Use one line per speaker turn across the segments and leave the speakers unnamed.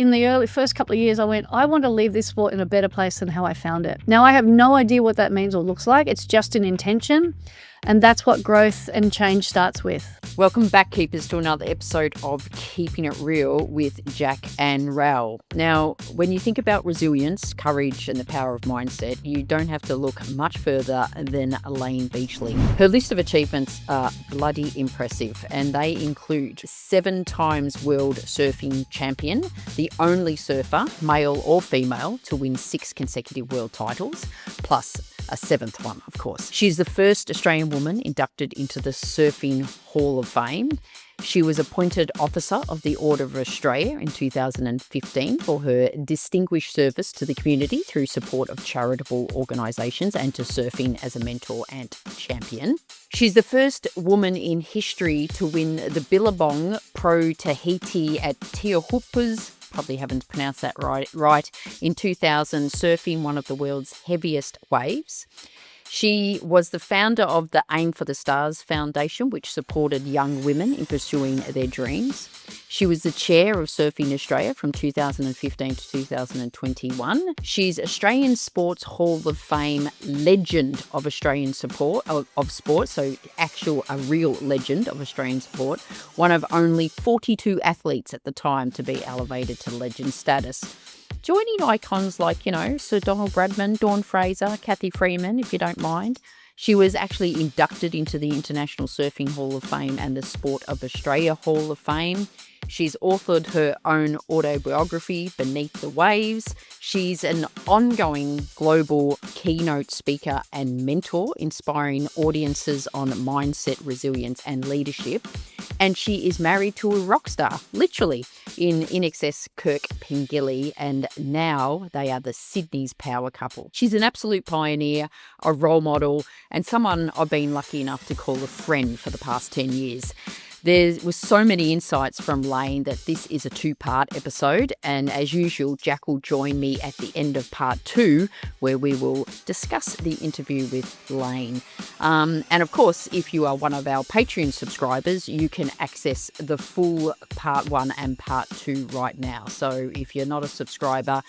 in the early first couple of years, I went, I want to leave this sport in a better place than how I found it. Now, I have no idea what that means or looks like. It's just an intention. And that's what growth and change starts with.
Welcome back, Keepers, to another episode of Keeping It Real with Jack and Ral. Now, when you think about resilience, courage, and the power of mindset, you don't have to look much further than Layne Beachley. Her list of achievements are bloody impressive, and they include 7 times world surfing champion, the only surfer, male or female, to win 6 consecutive world titles, plus a 7th one, of course. She's the first Australian woman inducted into the Surfing Hall of Fame. She was appointed Officer of the Order of Australia in 2015 for her distinguished service to the community through support of charitable organisations and to surfing as a mentor and champion. She's the first woman in history to win the Billabong Pro Tahiti at Teahupas, probably haven't pronounced that right, in 2000, surfing one of the world's heaviest waves. She was the founder of the Aim for the Stars Foundation, which supported young women in pursuing their dreams. She was the chair of Surfing Australia from 2015 to 2021. She's Australian Sports Hall of Fame legend of Australian sport, so a real legend of Australian sport. One of only 42 athletes at the time to be elevated to legend status, joining icons like, Sir Donald Bradman, Dawn Fraser, Kathy Freeman, if you don't mind. She was actually inducted into the International Surfing Hall of Fame and the Sport of Australia Hall of Fame. She's authored her own autobiography, Beneath the Waves. She's an ongoing global keynote speaker and mentor, inspiring audiences on mindset, resilience, and leadership. And she is married to a rock star, literally, in excess Kirk Pengilly, and now they are the Sydney's power couple. She's an absolute pioneer, a role model, and someone I've been lucky enough to call a friend for the past 10 years. There was so many insights from Layne that this is a 2-part episode, and as usual, Jack will join me at the end of part 2, where we will discuss the interview with Layne. And of course, if you are one of our Patreon subscribers, you can access the full part 1 and part 2 right now. So if you're not a subscriber,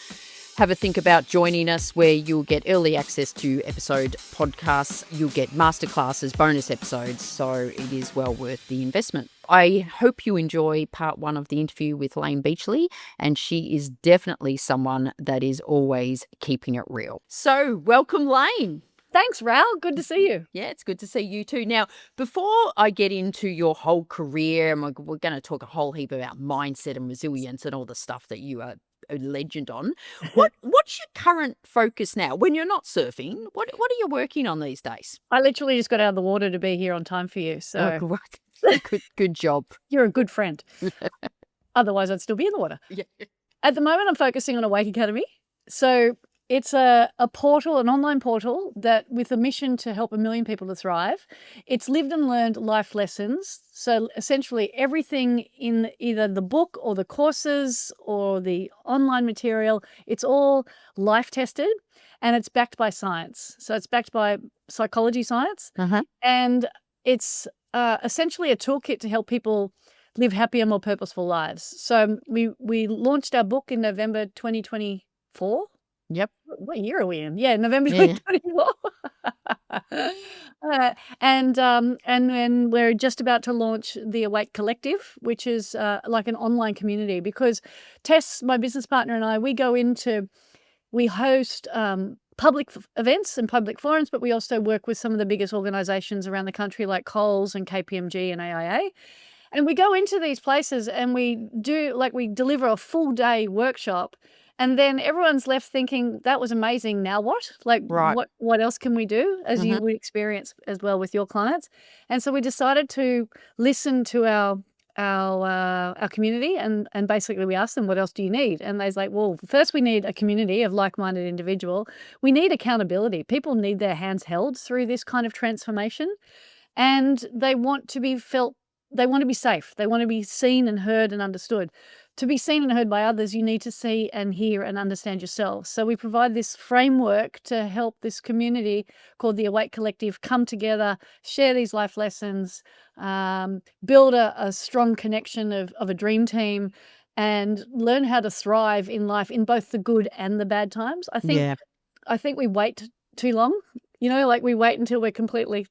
have a think about joining us, where you'll get early access to episode podcasts. You'll get masterclasses, bonus episodes, so it is well worth the investment. I hope you enjoy part 1 of the interview with Layne Beachley, and she is definitely someone that is always keeping it real. So welcome, Layne.
Thanks, Ral. Good to see you.
Yeah, it's good to see you too. Now, before I get into your whole career, and we're going to talk a whole heap about mindset and resilience and all the stuff that you are a legend on. What's your current focus now? When you're not surfing, what are you working on these days?
I literally just got out of the water to be here on time for you. So
Good job.
You're a good friend. Otherwise, I'd still be in the water.
Yeah.
At the moment, I'm focusing on Awake Academy. So it's a portal, an online portal that with a mission to help 1 million people to thrive. It's lived and learned life lessons. So essentially everything in either the book or the courses or the online material, it's all life tested and it's backed by science. So it's backed by psychology science. And it's essentially a toolkit to help people live happier, more purposeful lives. So we launched our book in November 2024.
Yep.
What year are we in? Yeah, November 2024. And then we're just about to launch the Awake Collective, which is like an online community, because Tess, my business partner, and I, we host public events and public forums, but we also work with some of the biggest organizations around the country like Coles and KPMG and AIA. And we go into these places and we deliver a full day workshop. And then everyone's left thinking, that was amazing. Now what?
Right.
What else can we do, as you would experience as well with your clients? And so we decided to listen to our community, and basically we asked them, what else do you need? And they're like, well, first we need a community of like-minded individual. We need accountability. People need their hands held through this kind of transformation, and they want to be felt. They want to be safe. They want to be seen and heard and understood. To be seen and heard by others, you need to see and hear and understand yourself. So we provide this framework to help this community called the Awake Collective come together, share these life lessons, build a strong connection of a dream team and learn how to thrive in life in both the good and the bad times. I
Yeah.
think we wait too long, like we wait until we're completely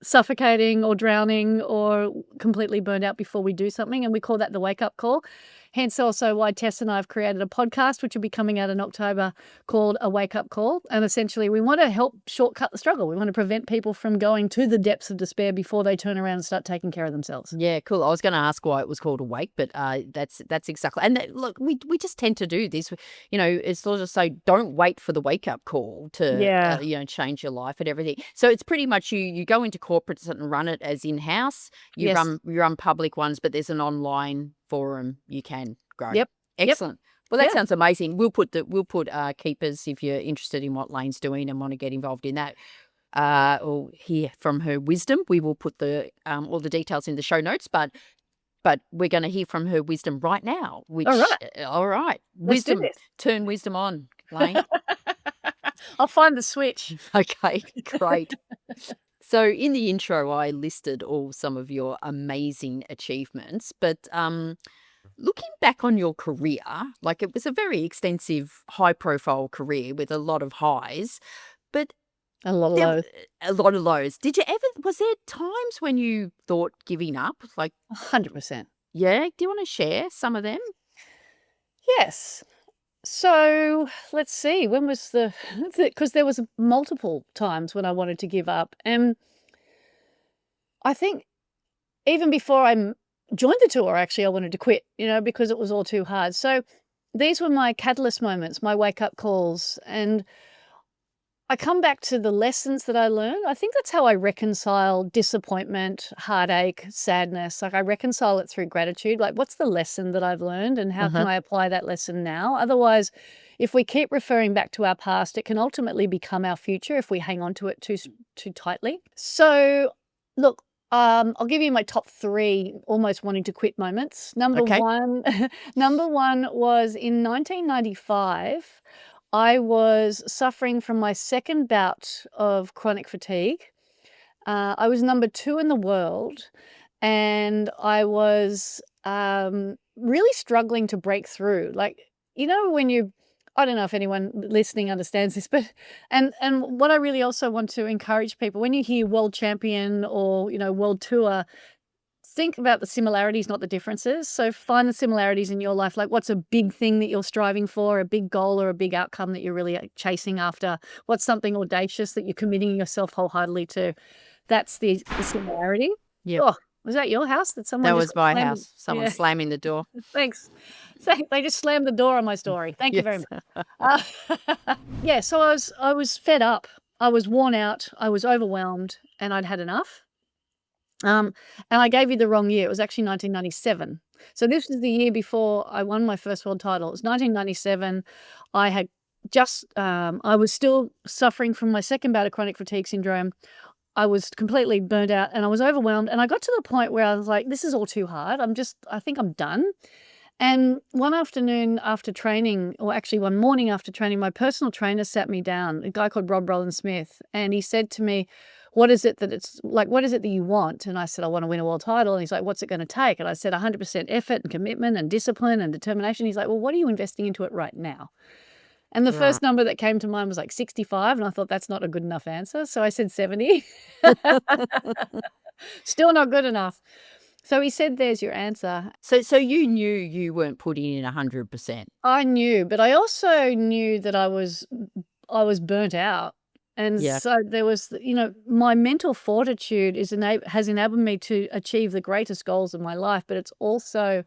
suffocating or drowning or completely burned out before we do something, and we call that the wake-up call. Hence also why Tess and I have created a podcast, which will be coming out in October, called A Wake-Up Call, and essentially we want to help shortcut the struggle. We want to prevent people from going to the depths of despair before they turn around and start taking care of themselves.
Yeah, cool. I was going to ask why it was called Awake, but that's exactly. And look, we just tend to do this. It's sort of say don't wait for the wake up call to
Yeah.
change your life and everything. So it's pretty much you go into corporates and run it as in house. You
Yes.
run public ones, but there's an online forum you can grow.
Yep.
Excellent. Well, that
Yeah.
sounds amazing. We'll put keepers if you're interested in what Layne's doing and want to get involved in that. Or hear from her wisdom. We will put all the details in the show notes, but we're going to hear from her wisdom right now. Which all right,
Let's do
wisdom.
this.
Turn wisdom on, Layne.
I'll find the switch.
Okay, great. So in the intro, I listed some of your amazing achievements, but looking back on your career, like it was a very extensive, high-profile career with a lot of highs, but
A lot of those.
a lot of lows. Was there times when you thought giving up? Like,
100%.
yeah, do you want to share some of them?
Yes. So let's see. When was because there was multiple times when I wanted to give up, and I think even before I joined the tour, actually, I wanted to quit, because it was all too hard. So these were my catalyst moments, my wake up calls, and I come back to the lessons that I learned. I think that's how I reconcile disappointment, heartache, sadness. Like I reconcile it through gratitude. Like, what's the lesson that I've learned and how can I apply that lesson now? Otherwise, if we keep referring back to our past, it can ultimately become our future if we hang on to it too tightly. So, look, I'll give you my top 3 almost wanting to quit moments. Number
Okay.
one, number one was in 1995. I was suffering from my second bout of chronic fatigue. I was number 2 in the world, and I was really struggling to break through. Like, when I don't know if anyone listening understands this, but and what I really also want to encourage people, when you hear world champion or world tour, think about the similarities, not the differences. So find the similarities in your life. Like, what's a big thing that you're striving for, a big goal or a big outcome that you're really chasing after? What's something audacious that you're committing yourself wholeheartedly to? That's the similarity.
Yep.
Oh, was that your house? That someone
That
just
was my
slammed?
house. Someone
Yeah,
slamming the door.
thanks. They just slammed the door on my story. Thank you very
Yes.
much. Yeah, so I was fed up. I was worn out. I was overwhelmed, and I'd had enough. And I gave you the wrong year. It was actually 1997. So this was the year before I won my first world title. It was 1997. I had I was still suffering from my second bout of chronic fatigue syndrome. I was completely burnt out and I was overwhelmed. And I got to the point where I was like, this is all too hard. I think I'm done. And one afternoon after training, or actually one morning after training, my personal trainer sat me down, a guy called Rob Rollins Smith, and he said to me, what is it that you want? And I said, I want to win a world title. And he's like, what's it going to take? And I said, 100% effort and commitment and discipline and determination. He's like, well, what are you investing into it right now? And the first number that came to mind was like 65. And I thought that's not a good enough answer. So I said 70. Still not good enough. So he said, there's your answer.
So you knew you weren't putting in 100%.
I knew, but I also knew that I was burnt out. And
Yeah.
so there was, my mental fortitude has enabled me to achieve the greatest goals of my life, but it's also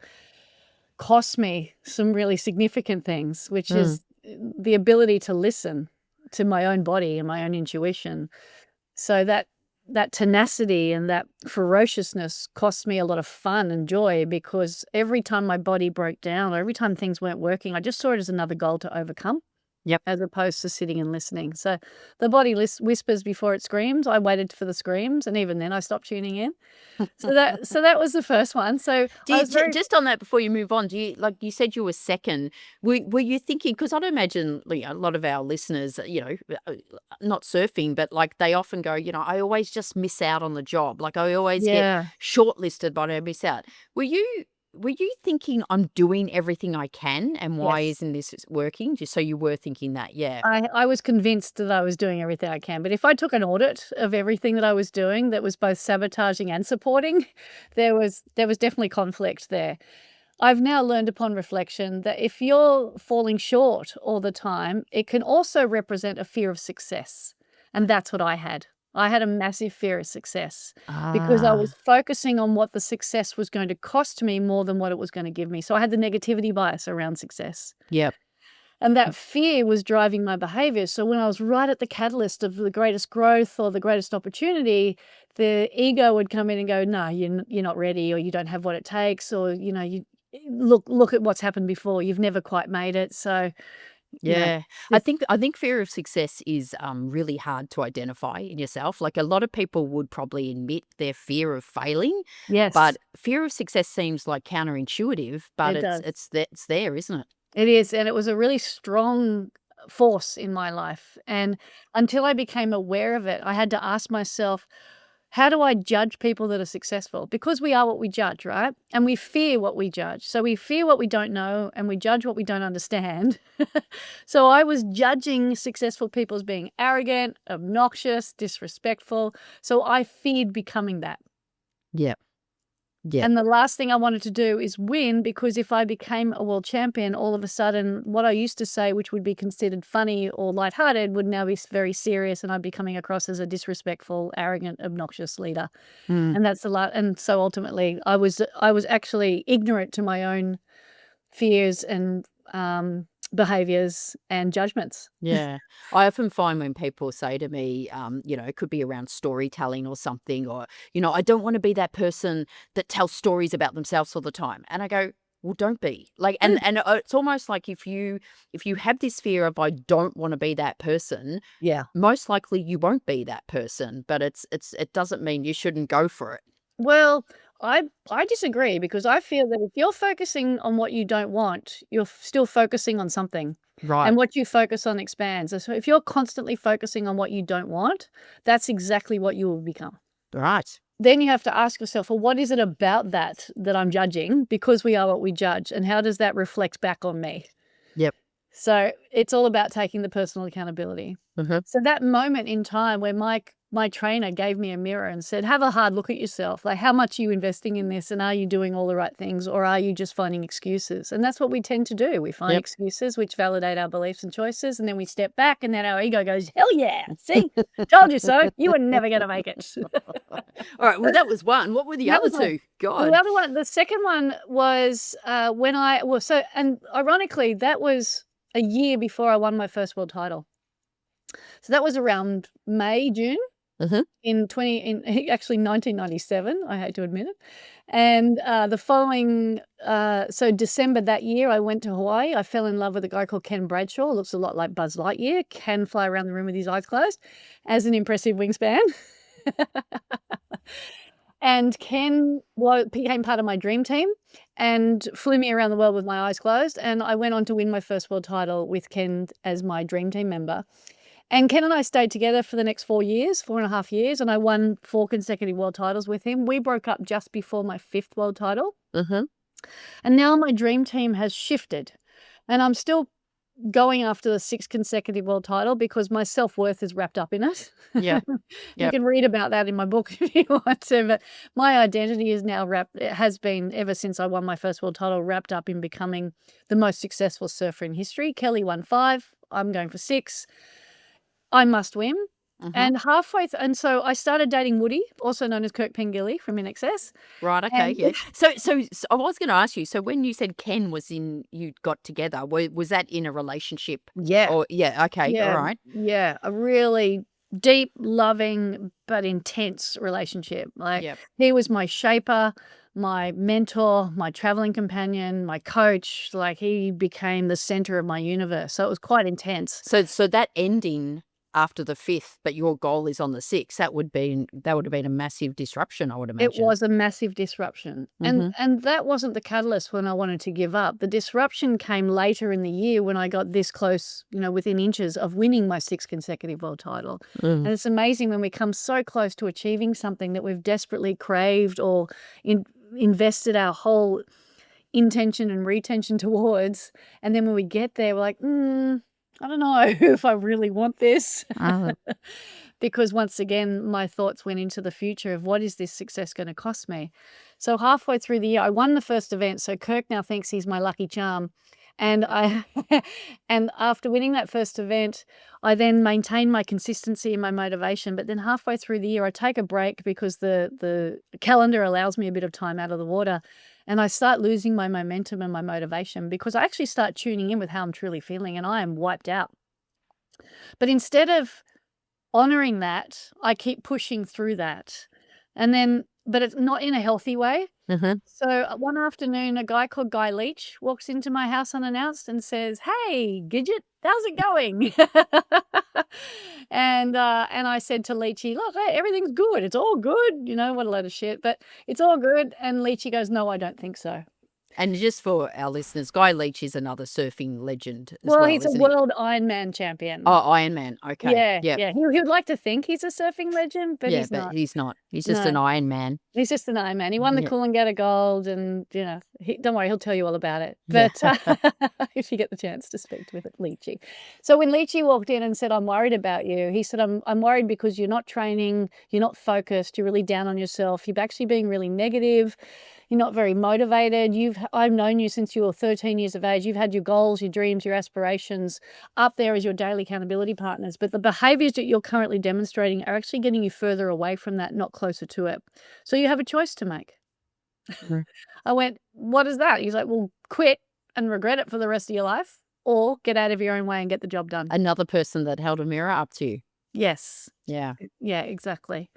cost me some really significant things, which is the ability to listen to my own body and my own intuition. So that tenacity and that ferociousness cost me a lot of fun and joy, because every time my body broke down or every time things weren't working, I just saw it as another goal to overcome.
Yep.
As opposed to sitting and listening. So the body whispers before it screams. I waited for the screams, and even then I stopped tuning in. So that was the first one. So
just on that before you move on, like you said you were second, were you thinking, because I'd imagine a lot of our listeners, not surfing, but like they often go, I always just miss out on the job. Like I always get shortlisted, but I miss out. Were you were you thinking, I'm doing everything I can, and why
Yes.
isn't this working? Just so you were thinking that, yeah.
I was convinced that I was doing everything I can, but if I took an audit of everything that I was doing that was both sabotaging and supporting, there was definitely conflict there. I've now learned upon reflection that if you're falling short all the time, it can also represent a fear of success, and that's what I had. I had a massive fear of success because I was
Ah,
focusing on what the success was going to cost me more than what it was gonna give me, so I had the negativity bias around success.
yep.
And that fear was driving my behavior. So when I was right at the catalyst of the greatest growth or the greatest opportunity, the ego would come in and go, "No, you're not ready, or you don't have what it takes, or you look at what's happened before. You've never quite made it." So, you know,
Yeah.
just
I think fear of success is, really hard to identify in yourself. Like, a lot of people would probably admit their fear of failing, but
yes,
fear of success seems, like, counterintuitive, but
it does.
it's there, isn't it?
It is, and it was a really strong force in my life. And until I became aware of it, I had to ask myself, how do I judge people that are successful? Because we are what we judge, right? And we fear what we judge. So we fear what we don't know and we judge what we don't understand. So I was judging successful people as being arrogant, obnoxious, disrespectful. So I feared becoming that.
Yep. Yep.
And the last thing I wanted to do is win, because if I became a world champion, all of a sudden, what I used to say, which would be considered funny or lighthearted, would now be very serious, and I'd be coming across as a disrespectful, arrogant, obnoxious leader.
Mm.
And that's a lot. And so ultimately, I was actually ignorant to my own fears and behaviors and judgments.
Yeah. I often find when people say to me, it could be around storytelling or something, or, I don't want to be that person that tells stories about themselves all the time. And I go, well, don't be. Like, and
Mm.
and it's almost like if you have this fear of, I don't want to be that person,
Yeah.
most likely you won't be that person. But it doesn't mean you shouldn't go for it.
Well, I disagree, because I feel that if you're focusing on what you don't want, you're still focusing on something,
Right.
and what you focus on expands. And so if you're constantly focusing on what you don't want, that's exactly what you will become.
Right.
Then you have to ask yourself, well, what is it about that I'm judging? Because we are what we judge, and how does that reflect back on me?
Yep.
So it's all about taking the personal accountability.
Hmm.
So that moment in time where my trainer gave me a mirror and said, "Have a hard look at yourself. Like, how much are you investing in this, and are you doing all the right things, or are you just finding excuses?" And that's what we tend to do. We find
Yep.
excuses which validate our beliefs and choices, and then we step back, and then our ego goes, "Hell yeah! See, told you so. You were never going to make it."
All right. Well, that was one. What were the
That
other
was one.
two?
The
God.
other one, the second one was when I well, so and ironically, that was a year before I won my first world title. So that was around May, June
Hmm.
in actually 1997, I hate to admit it. And, the following, so December that year, I went to Hawaii. I fell in love with a guy called Ken Bradshaw, looks a lot like Buzz Lightyear, can fly around the room with his eyes closed, has an impressive wingspan. And Ken became part of my dream team and flew me around the world with my eyes closed, and I went on to win my first world title with Ken as my dream team member. And Ken and I stayed together for the next 4 years, 4.5 years, and I won 4 consecutive world titles with him. We broke up just before my 5th world title,
Hmm.
and now my dream team has shifted, and I'm still going after the 6th consecutive world title because my self-worth is wrapped up in it.
Yep.
You
Yep.
can read about that in my book if you want to, but my identity is now it has been, ever since I won my first world title, wrapped up in becoming the most successful surfer in history. Kelly won 5, I'm going for 6. I must win.
Hmm.
And and so I started dating Woody, also known as Kirk Pengilly from INXS.
Right, okay,
And
yeah. So I was gonna ask you, so when you said Ken was in you got together, was that in a relationship?
yeah,
Or yeah, okay,
yeah,
alright.
yeah, a really deep, loving, but intense relationship. Like,
Yep.
he was my shaper, my mentor, my traveling companion, my coach. Like, he became the center of my universe. So it was quite intense.
So that ending after the 5th, but your goal is on the 6th, that would have been a massive disruption, I would
It
imagine.
was a massive disruption, and
Mhm.
and that wasn't the catalyst when I wanted to give up. The disruption came later in the year when I got this close, within inches of winning my 6th consecutive world title.
Mm.
And it's amazing when we come so close to achieving something that we've desperately craved or invested our whole intention and retention towards. And then when we get there, we're like, I don't know if I really want this.
Oh.
Because once again, my thoughts went into the future of what is this success going to cost me? So halfway through the year, I won the first event. So Kirk now thinks he's my lucky charm. And and after winning that first event, I then maintained my consistency and my motivation. But then halfway through the year, I take a break because the calendar allows me a bit of time out of the water. And I start losing my momentum and my motivation because I actually start tuning in with how I'm truly feeling, and I am wiped out. But instead of honoring that, I keep pushing through that. But it's not in a healthy way.
Mhm.
So one afternoon, a guy called Guy Leach walks into my house unannounced and says, "Hey, Gidget, how's it going?" And I said to Leachy, "Look, hey, everything's good. It's all good." You know, what a load of shit, but it's all good. And Leachy goes, "No, I don't think so."
And just for our listeners, Guy Leach is another surfing legend as
Well,
well,
he's a
isn't he?
world Ironman champion.
Oh, Iron Man. Okay.
Yeah,
Yep.
yeah. He would like to think he's a surfing legend, but
Yeah,
he's
but
not.
he's not. He's just
No.
an Iron Man.
He's just an Ironman. He won the
Yeah.
Coolangatta Gold, and don't worry, he'll tell you all about it.
Yeah.
But if you get the chance to speak with Leachy. So when Leachy walked in and said, "I'm worried about you," he said, I'm worried because you're not training, you're not focused, you're really down on yourself, you're actually being really negative, you're not very motivated. I've known you since you were 13 years of age. You've had your goals, your dreams, your aspirations up there as your daily accountability partners. But the behaviors that you're currently demonstrating are actually getting you further away from that, not closer to it. So you have a choice to make.
Mhm.
I went, "What is that?" He's like, "Well, quit and regret it for the rest of your life, or get out of your own way and get the job done."
Another person that held a mirror up to you.
Yes.
Yeah.
Yeah, exactly.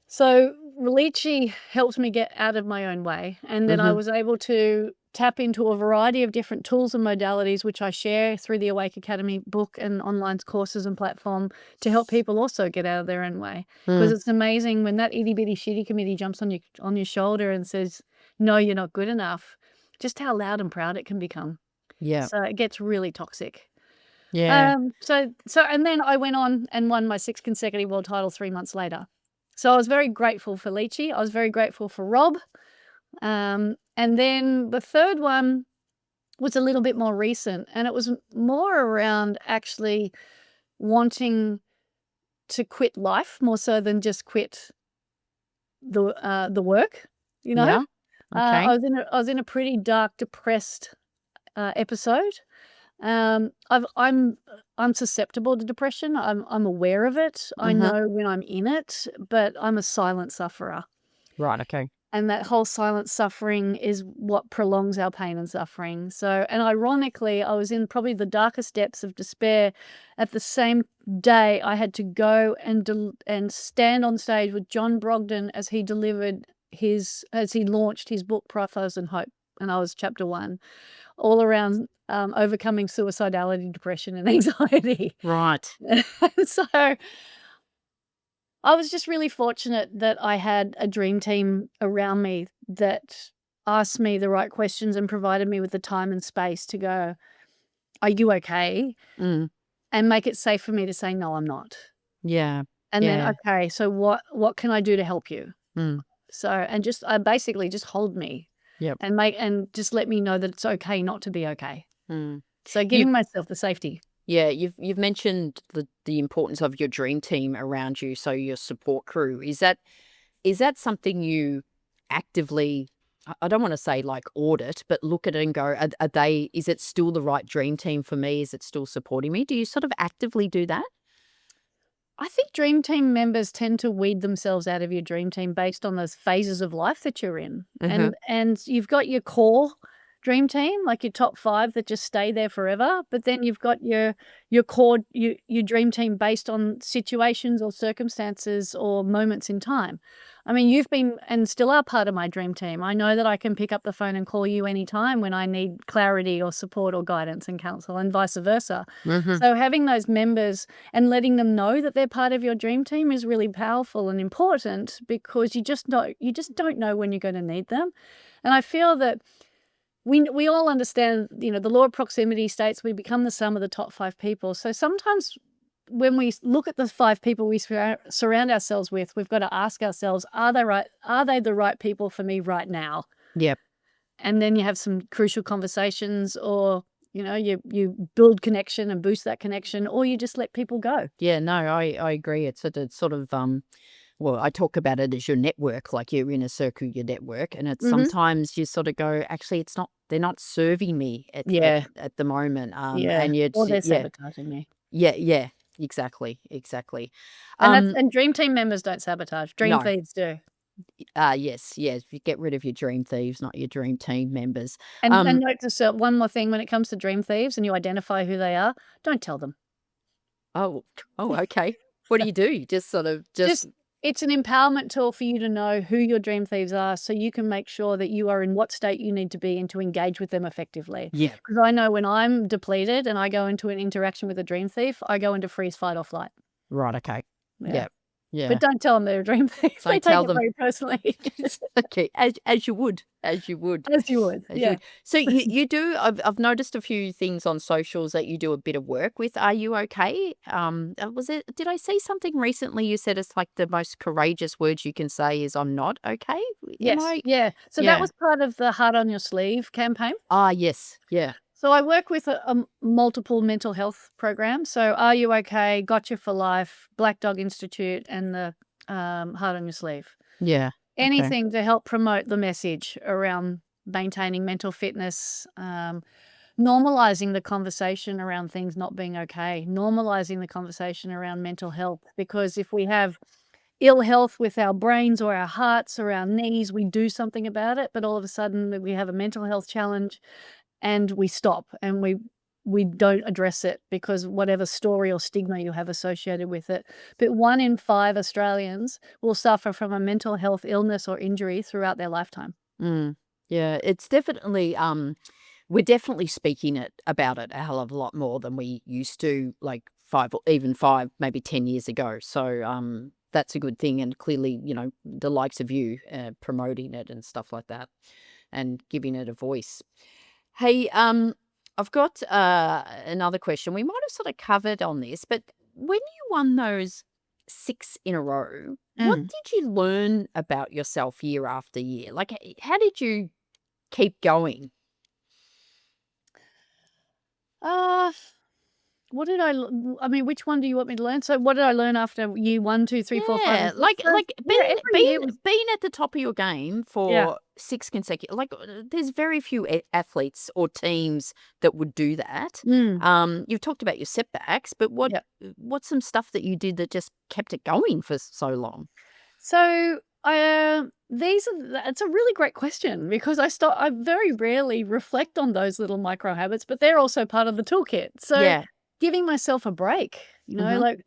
So Relici helped me get out of my own way, and then I
Mhm.
was able to tap into a variety of different tools and modalities, which I share through the Awake Academy book and online courses and platform to help people also get out of their own way. Because
Mm.
it's amazing when that itty bitty shitty committee jumps on your shoulder and says, "No, you're not good enough," just how loud and proud it can become.
Yeah.
So it gets really toxic.
Yeah.
And then I went on and won my 6th consecutive world title 3 months later. So I was very grateful for Leachy. I was very grateful for Rob. And then the third one was a little bit more recent, and it was more around actually wanting to quit life more so than just quit the work, you know?
Yeah. Okay.
I was in a pretty dark, depressed, episode. I'm susceptible to depression. I'm aware of it. I
Mhm.
know when I'm in it, but I'm a silent sufferer.
Right. Okay.
And that whole silent suffering is what prolongs our pain and suffering. So, and ironically, I was in probably the darkest depths of despair. At the same day, I had to go and stand on stage with John Brogden as he launched his book Profiles and Hope, and I was chapter 1, all around overcoming suicidality, depression, and anxiety.
Right.
So I was just really fortunate that I had a dream team around me that asked me the right questions and provided me with the time and space to go, "Are you okay?"
Mm.
And make it safe for me to say, "No, I'm not."
Yeah.
And then,
Yeah.
"Okay, so what can I do to help you?"
Mm.
So, and just basically just hold me
Yep.
and just let me know that it's okay not to be okay.
Mm.
So
You
giving myself the safety.
Yeah, you've mentioned the importance of your dream team around you, so your support crew. Is that something you actively, I don't want to say like audit, but look at it and go, is it still the right dream team for me? Is it still supporting me? Do you sort of actively do that?
I think dream team members tend to weed themselves out of your dream team based on those phases of life that you're in.
Mhm.
And you've got your core dream team, like your top 5 that just stay there forever, but then you've got your core your dream team based on situations or circumstances or moments in time. I mean, you've been and still are part of my dream team. I know that I can pick up the phone and call you anytime when I need clarity or support or guidance and counsel, and vice versa.
Mhm.
So having those members and letting them know that they're part of your dream team is really powerful and important because you just don't know when you're going to need them. And I feel that we all understand, the law of proximity states we become the sum of the top 5 people. So sometimes when we look at the 5 people we surround ourselves with, we've got to ask ourselves, are they the right people for me right now?
Yep.
and then you have some crucial conversations, or you build connection and boost that connection, or you just let people go.
Yeah, no, I agree. It's a sort of well, I talk about it as your network, like your inner circle, your network, and it's
Mhm.
sometimes you sort of go, actually, it's not. They're not serving me
Yeah.
at the moment.
Yeah.
And yet,
Or they're
yeah,
sabotaging me.
yeah, exactly, exactly.
And that's
Um,
and dream team members don't sabotage. Dream
no,
thieves do.
yes, yes. You get rid of your dream thieves, not your dream team members.
And note to self, one more thing when it comes to dream thieves and you identify who they are, don't tell them.
Oh, oh, okay. What do? You just sort of just
Just it's an empowerment tool for you to know who your dream thieves are, so you can make sure that you are in what state you need to be in to engage with them effectively.
yeah,
Because I know when I'm depleted and I go into an interaction with a dream thief, I go into freeze, fight, or flight.
right, okay,
Yeah.
yeah,
But
yeah.
don't tell them they're a dream thief. They
Don't
take
tell
it
them.
very personally.
Okay, as you would, as you would.
As you would,
As you
yeah.
would. So you do. I've noticed a few things on socials that you do a bit of work with. Are you okay? Was it? Did I see something recently? You said it's like the most courageous words you can say is "I'm not okay." Am
Yes,
I?
yeah. So that
Yeah.
was part of the Heart on Your Sleeve campaign.
Ah, yes. Yeah.
So I work with multiple mental health programs. So Are You Okay, Gotcha for Life, Black Dog Institute, and the Heart on Your Sleeve.
Yeah. Okay.
Anything to help promote the message around maintaining mental fitness, normalizing the conversation around things not being okay, normalizing the conversation around mental health. Because if we have ill health with our brains or our hearts or our knees, we do something about it. But all of a sudden, we have a mental health challenge and we stop and we don't address it because whatever story or stigma you have associated with it. But 1 in 5 Australians will suffer from a mental health illness or injury throughout their lifetime.
Mm. Yeah. It's definitely. We're definitely speaking about it a hell of a lot more than we used to, like 5 or even 5, maybe 10 years ago. So that's a good thing, and clearly, the likes of you promoting it and stuff like that, and giving it a voice. Hey, I've got another question. We might have sort of covered on this, but when you won those 6 in a row, what
Mm.
did you learn about yourself year after year? Like, how did you keep going?
Uh, what did I mean, which one do you want me to learn? So what did I learn after year 1, 2, 3, 4, 5,
Yeah,
and 6? So,
like
yeah, every year was
being at the top of your game
yeah.
for 6 consecutive, like, there's very few athletes or teams that would do that.
Mm.
You've talked about your setbacks, but
Yeah.
what's some stuff that you did that just kept it going for so long?
So, it's a really great question because I very rarely reflect on those little micro habits, but they're also part of the toolkit. So,
Yeah.
giving myself a break,
Mhm.
like,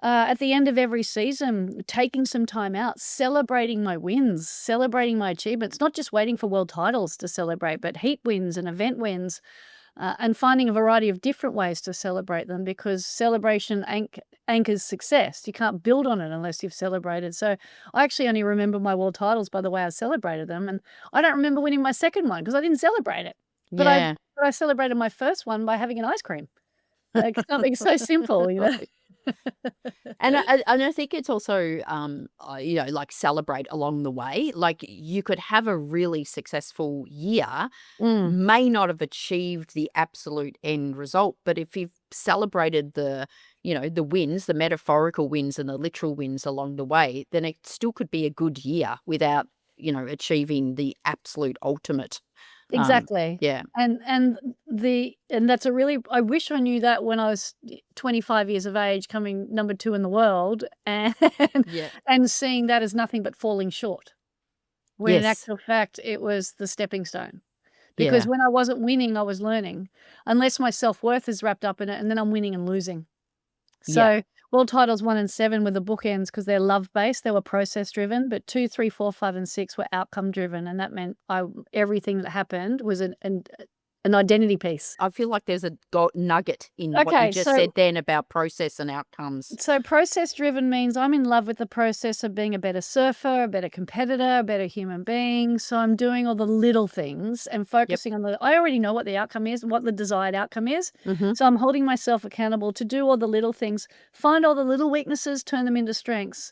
at the end of every season, taking some time out, celebrating my wins, celebrating my achievements, not just waiting for world titles to celebrate, but heat wins and event wins, and finding a variety of different ways to celebrate them because celebration anchors success. You can't build on it unless you've celebrated. So I actually only remember my world titles by the way I celebrated them, and I don't remember winning my second one because I didn't celebrate it. But I
Yeah.
but I celebrated my first one by having an ice cream. Like something so simple.
Right. And I think it's also, like, celebrate along the way. Like, you could have a really successful year,
Mm,
may not have achieved the absolute end result, but if you've celebrated the wins, the metaphorical wins and the literal wins along the way, then it still could be a good year without, achieving the absolute ultimate. Um,
exactly.
yeah,
And that's a really I wish I knew that when I was 25 years of age, coming number 2 in the world, and
yeah,
and seeing that as nothing but falling short, when in
yes,
actual fact, it was the stepping stone. Because
yeah,
when I wasn't winning, I was learning, unless my self-worth is wrapped up in it, and then I'm winning and losing.
yeah.
So, world titles 1 and 7 were the bookends because 'cause they're love-based, they were process-driven, but 2, 3, 4, 5, and 6 were outcome-driven, and that meant everything that happened was an identity piece.
I feel like there's a nugget in what you
Okay,
just said then about process and outcomes.
so process driven means I'm in love with the process of being a better surfer, a better competitor, a better human being. So I'm doing all the little things and
Yep.
focusing on I already know what the outcome is, what the desired outcome is.
Mhm.
So I'm holding myself accountable to do all the little things, find all the little weaknesses, turn them into strengths,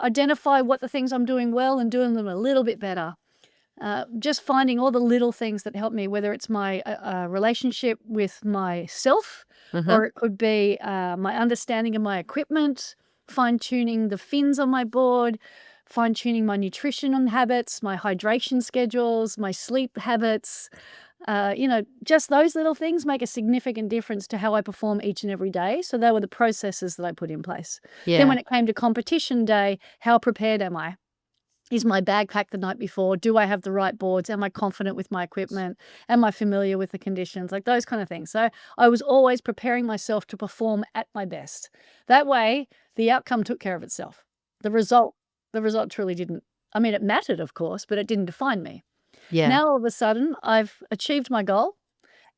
identify what the things I'm doing well and doing them a little bit better. just finding all the little things that help me, whether it's my relationship with myself, or it could be my understanding of my equipment, fine-tuning the fins on my board, fine-tuning my nutrition habits, my hydration schedules, my sleep habits. Just those little things make a significant difference to how I perform each and every day. So they were the processes that I put in place. Then
Yeah.
when it came to competition day, how prepared am I? Is my bag packed the night before? Do I have the right boards? Am I confident with my equipment? Am I familiar with the conditions? Like those kind of things. So I was always preparing myself to perform at my best. That way, the outcome took care of itself. The result truly didn't. I mean, it mattered, of course, but it didn't define me.
Yeah.
Now, all of a sudden, I've achieved my goal,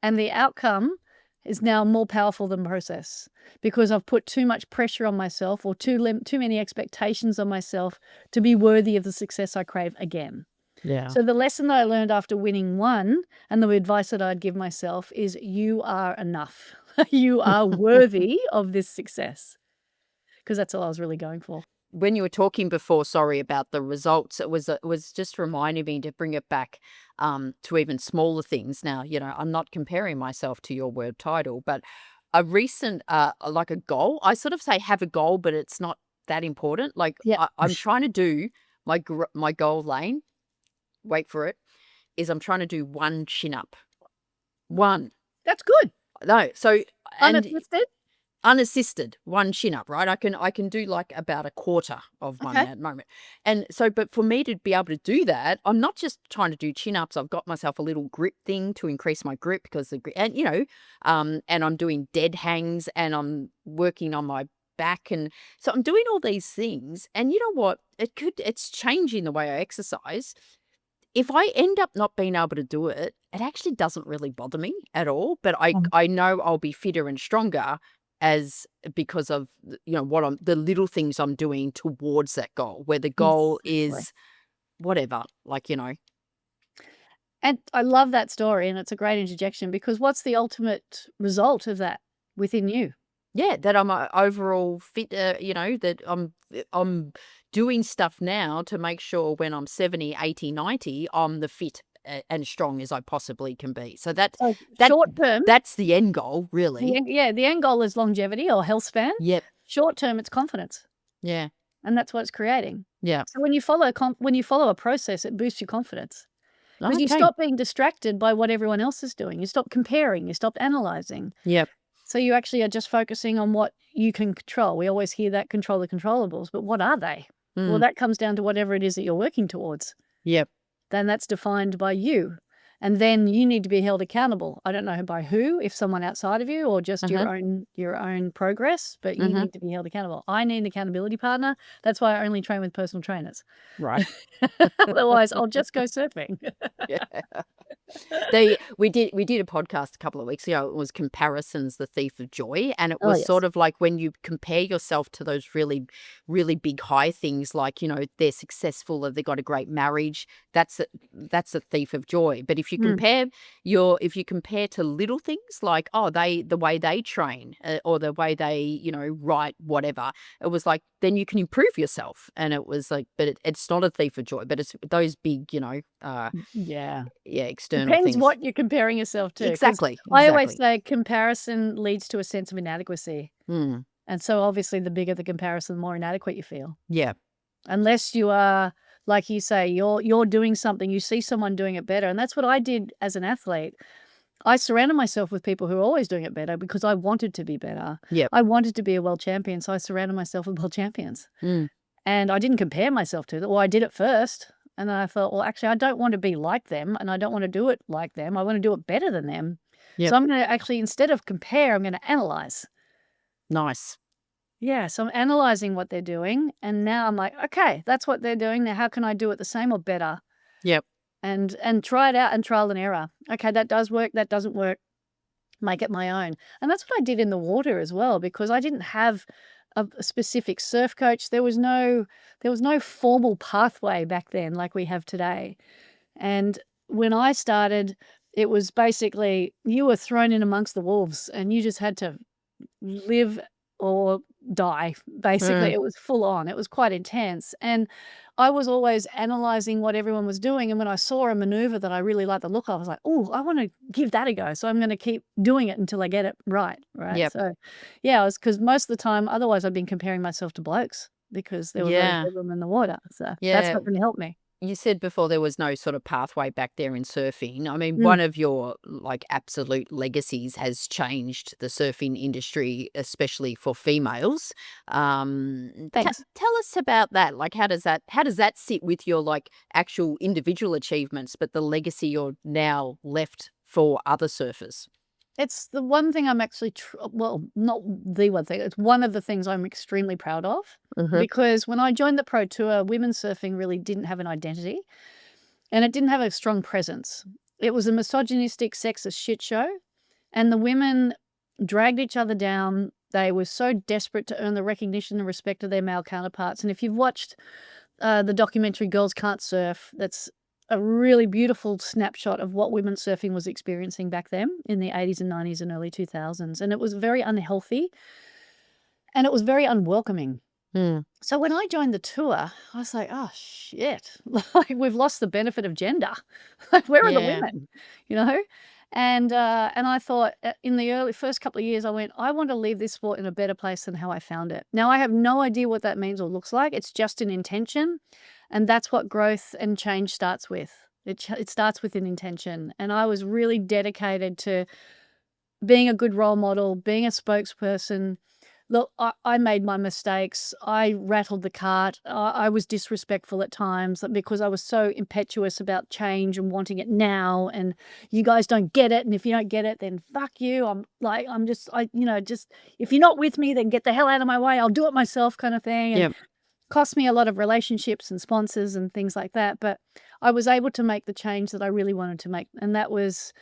and the outcome is now more powerful than process, because I've put too much pressure on myself, or too many expectations on myself to be worthy of the success I crave again.
Yeah.
So the lesson that I learned after winning one, and the advice that I'd give myself, is you are enough. You are worthy of this success, because that's all I was really going for.
When you were talking before, sorry, about the results, it was just reminding me to bring it back to even smaller things. Now, I'm not comparing myself to your world title, but a recent, like a goal, I sort of say have a goal, but it's not that important. Like
Yeah.
I'm trying to do my goal, Layne, wait for it, is I'm trying to do one chin up. One.
That's good.
No, so, and
Unassisted?
unassisted, one chin up, right? I can do like about a quarter of one
Okay.
at the moment. And so, but for me to be able to do that, I'm not just trying to do chin ups. I've got myself a little grip thing to increase my grip, because and I'm doing dead hangs, and I'm working on my back. And so I'm doing all these things. And you know what? It's changing the way I exercise. If I end up not being able to do it, it actually doesn't really bother me at all, but I know I'll be fitter and stronger because of, the little things I'm doing towards that goal, where the goal
Exactly.
is whatever, like.
And I love that story, and it's a great interjection, because what's the ultimate result of that within you?
Yeah, that I'm overall fit, that I'm doing stuff now to make sure when I'm 70, 80, 90, I'm the fit and strong as I possibly can be. So
So
that
short term,
that's the end goal, really.
the end goal is longevity or health span.
Yep.
Short term, it's confidence,
Yeah.
and that's what it's creating.
Yeah.
So when you follow a process, it boosts your confidence, because you
Okay.
stop being distracted by what everyone else is doing. You stop comparing, you stop analyzing.
Yep.
So you actually are just focusing on what you can control. We always hear that, control the controllables, but what are they? Well,
Mm.
that comes down to whatever it is that you're working towards.
Yep.
Then that's defined by you. And then you need to be held accountable. I don't know by who, if someone outside of you or just
Uh-huh.
your own progress, but you
Uh-huh.
need to be held accountable. I need an accountability partner. That's why I only train with personal trainers.
Right.
Otherwise, I'll just go surfing.
Yeah. We did a podcast a couple of weeks ago. It was Comparisons, the Thief of Joy. And it
Oh,
was
yes.
sort of like when you compare yourself to those really, really big high things, like, they're successful or they got a great marriage. That's a thief of joy. But if you
Mm.
compare to little things like, the way they train, or the way they, write whatever, it was like, then you can improve yourself. And it was like, but it's not a thief of joy, but it's those big,
Yeah.
yeah, external
Depends
things.
what you're comparing yourself to, 'cause
Exactly,
I always
exactly.
say comparison leads to a sense of inadequacy.
Mm,
And so obviously the bigger the comparison, the more inadequate you feel.
yeah,
Unless you are, like you say, you're doing something, you see someone doing it better, and that's what I did as an athlete. I surrounded myself with people who are always doing it better, because I wanted to be better.
yep,
I wanted to be a world champion, so I surrounded myself with world champions.
mm,
And I didn't compare myself to them. Well, I did it first, and then I thought, "Well, actually, I don't want to be like them, and I don't wanna do it like them. I wanna do it better than them." So
yep,
I'm gonna actually, instead of compare, I'm gonna analyze.
nice,
Yeah, so I'm analyzing what they're doing, and now I'm like, "Okay, that's what they're doing. Now how can I do it the same or better?"
yep,
And try it out, and trial and error. Okay, that does work, that doesn't work, make it my own. And that's what I did in the water as well, because I didn't have a specific surf coach. There was no formal pathway back then like we have today. And when I started, it was basically you were thrown in amongst the wolves, and you just had to live or die. Basically,
Mm.
it was full on. It was quite intense. And I was always analyzing what everyone was doing. And when I saw a maneuver that I really liked the look of, I was like, oh, I want to give that a go. So I'm going to keep doing it until I get it right. Right.
Yep.
So, yeah, I was, because most of the time, otherwise, I've been comparing myself to blokes because there were very
Yeah.
few of them in the water. So that's
Yeah.
not going to help me.
You said before there was no sort of pathway back there in surfing. I mean,
Mm,
one of your like absolute legacies has changed the surfing industry, especially for females.
thanks.
Tell us about that. Like, how does that sit with your like actual individual achievements, but the legacy you're now left for other surfers?
It's the one thing I'm actually well, not the one thing, it's one of the things I'm extremely proud of,
Hmm.
because when I joined the pro tour, women's surfing really didn't have an identity, and it didn't have a strong presence. It was a misogynistic, sexist shit show, and the women dragged each other down. They were so desperate to earn the recognition and respect of their male counterparts, and if you've watched the documentary Girls Can't Surf. That's a really beautiful snapshot of what women surfing was experiencing back then in the 80s and 90s and early 2000s. And it was very unhealthy and it was very unwelcoming.
Mm.
So when I joined the tour, I was like, oh shit, like we've lost the benefit of gender. Like where are the
Yeah.
women? You know? And I thought in the early first couple of years, I went, I want to leave this sport in a better place than how I found it. Now I have no idea what that means or looks like. It's just an intention. And that's what growth and change starts with. It starts with an intention. And I was really dedicated to being a good role model, being a spokesperson. Look, I made my mistakes. I rattled the cart. I was disrespectful at times because I was so impetuous about change and wanting it now. And you guys don't get it. And if you don't get it, then fuck you. Just, if you're not with me, then get the hell out of my way. I'll do it myself kind of thing. And
Yep.
cost me a lot of relationships and sponsors and things like that. But I was able to make the change that I really wanted to make. And that was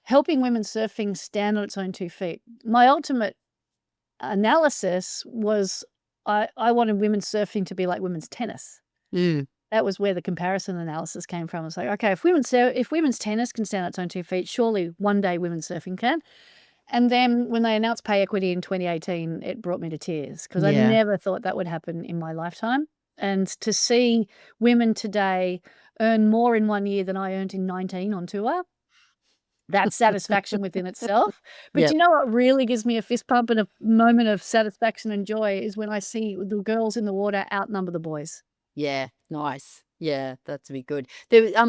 helping women surfing stand on its own 2 feet. My ultimate analysis was I wanted women's surfing to be like women's tennis.
Mm.
That was where the comparison analysis came from. It's like, okay, if women's tennis can stand on its own 2 feet, surely one day women's surfing can. And then when they announced pay equity in 2018, it brought me to tears because I
Yeah.
never thought that would happen in my lifetime. And to see women today earn more in 1 year than I earned in 19 on tour, that's satisfaction within itself. But
Yep.
you know what really gives me a fist pump and a moment of satisfaction and joy is when I see the girls in the water outnumber the boys.
Yeah, nice. Yeah, that's be good. The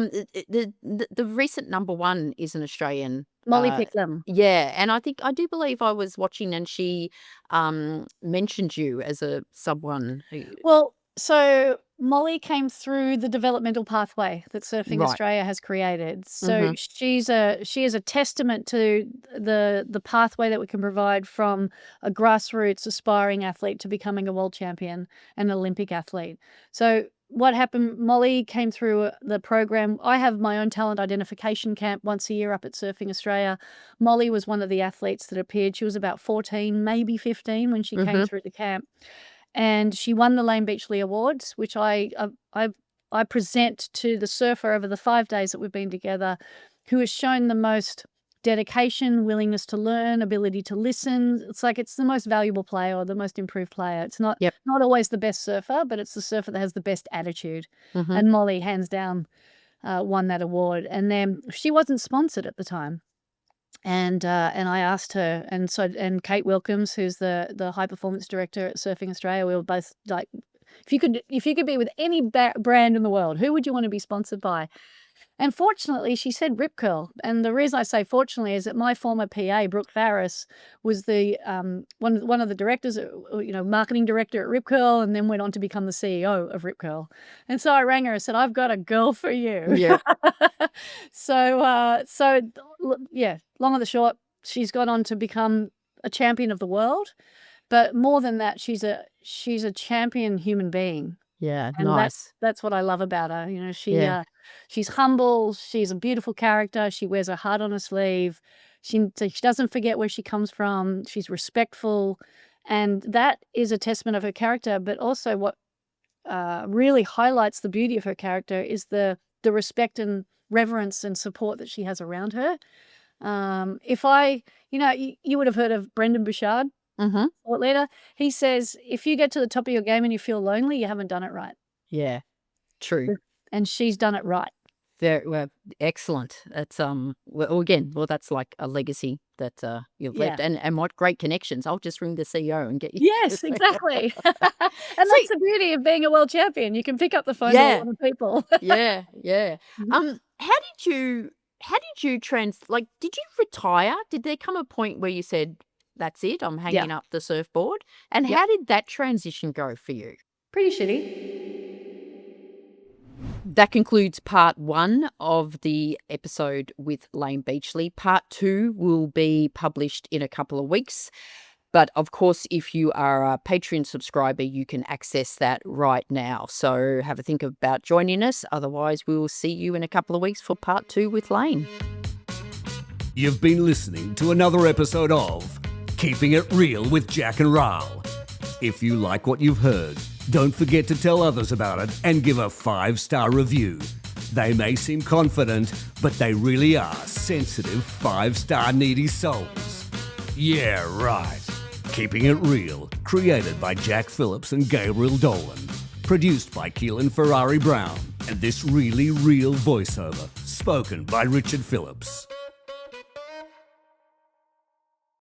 recent number one is an Australian.
Molly picked them.
Yeah, and I do believe I was watching, and she mentioned you as a someone who.
Well, so Molly came through the developmental pathway that Surfing
Right.
Australia has created. So
Mm-hmm.
she is a testament to the pathway that we can provide from a grassroots aspiring athlete to becoming a world champion and Olympic athlete. So what happened, Molly came through the program. I have my own talent identification camp once a year up at Surfing Australia. Molly was one of the athletes that appeared. She was about 14, maybe 15 when she came
Mm-hmm.
through the camp. And she won the Layne Beachley Awards, which I present to the surfer over the 5 days that we've been together, who has shown the most dedication, willingness to learn, ability to listen. It's like it's the most valuable player or the most improved player. It's not
Yep.
not always the best surfer, but it's the surfer that has the best attitude.
Mm-hmm.
And Molly, hands down, won that award. And then she wasn't sponsored at the time. And I asked her, and Kate Wilkins, who's the high performance director at Surfing Australia, we were both like, if you could be with any brand in the world, who would you want to be sponsored by? And fortunately, she said Rip Curl. And the reason I say fortunately is that my former PA, Brooke Farris, was the one of the directors, marketing director at Rip Curl, and then went on to become the CEO of Rip Curl. And so I rang her and said, "I've got a girl for you."
Yep.
Yeah, long and the short, she's gone on to become a champion of the world. But more than that, she's a champion human being.
Yeah,
And
nice.
that's what I love about her.
Yeah.
She's humble, she's a beautiful character, she wears her heart on her sleeve, she doesn't forget where she comes from, she's respectful, and that is a testament of her character, but also what, really highlights the beauty of her character is the respect and reverence and support that she has around her. If I you would have heard of Brendan Bouchard? thought leader. He says, if you get to the top of your game and you feel lonely, you haven't done it right.
Yeah, true.
And she's done it right.
Very well, excellent. That's that's like a legacy that you've left, and what great connections. I'll just ring the CEO and get you.
Yes, exactly. And that's the beauty of being a world champion. You can pick up the phone to a lot of people.
Yeah. How did you did you retire? Did there come a point where you said, that's it, I'm hanging up the surfboard? And how did that transition go for you?
Pretty shitty.
That concludes part 1 of the episode with Layne Beachley. Part 2 will be published in a couple of weeks. But of course, if you are a Patreon subscriber, you can access that right now. So have a think about joining us. Otherwise, we will see you in a couple of weeks for part 2 with Layne.
You've been listening to another episode of Keeping It Real with Jack and Ral. If you like what you've heard, don't forget to tell others about it and give a 5-star review. They may seem confident, but they really are sensitive 5-star needy souls. Yeah, right. Keeping It Real, created by Jack Phillips and Gabriel Dolan. Produced by Keelan Ferrari Brown. And this really real voiceover, spoken by Richard Phillips.